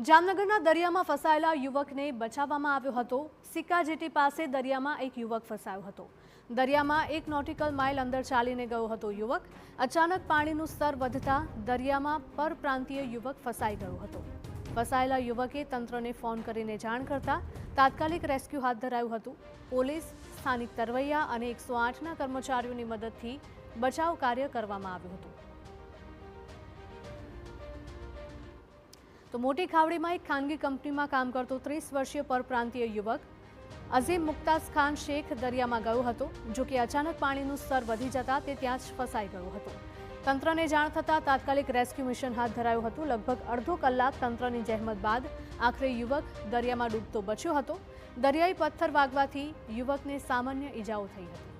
જામનગરના દરિયામાં ફસાયેલા યુવકને બચાવવામાં આવ્યો હતો। સિક્કા જેટી પાસે દરિયામાં એક યુવક ફસાયો હતો। દરિયામાં 1 નોટિકલ માઇલ અંદર ચાલીને ગયો હતો યુવક। અચાનક પાણીનું સ્તર વધતા દરિયામાં પરપ્રાંતીય યુવક ફસાઈ ગયો હતો। ફસાયેલા યુવકે તંત્રને ફોન કરીને જાણ કરતા તાત્કાલિક રેસ્ક્યુ હાથ ધરાયું હતું। પોલીસ, સ્થાનિક તરવૈયા અને 108ના કર્મચારીઓની મદદથી બચાવ કાર્ય કરવામાં આવ્યું હતું। તો મોટી ખાવડીમાં એક ખાનગી કંપનીમાં કામ કરતો 30 વર્ષીય પરપ્રાંતીય યુવક અઝીમ મુક્તાઝ ખાન શેખ દરિયામાં ગયો હતો। જો કે અચાનક પાણીનું સ્તર વધી જતા તે ત્યાં જ ફસાઈ ગયો હતો। તંત્રને જાણ થતાં તાત્કાલિક રેસ્ક્યુ મિશન હાથ ધરાયું હતું। લગભગ અડધો કલાક તંત્રની જહેમત બાદ આખરે યુવક દરિયામાં ડૂબતો બચ્યો હતો। દરિયાઈ પથ્થર વાગવાથી યુવકને સામાન્ય ઈજાઓ થઈ હતી।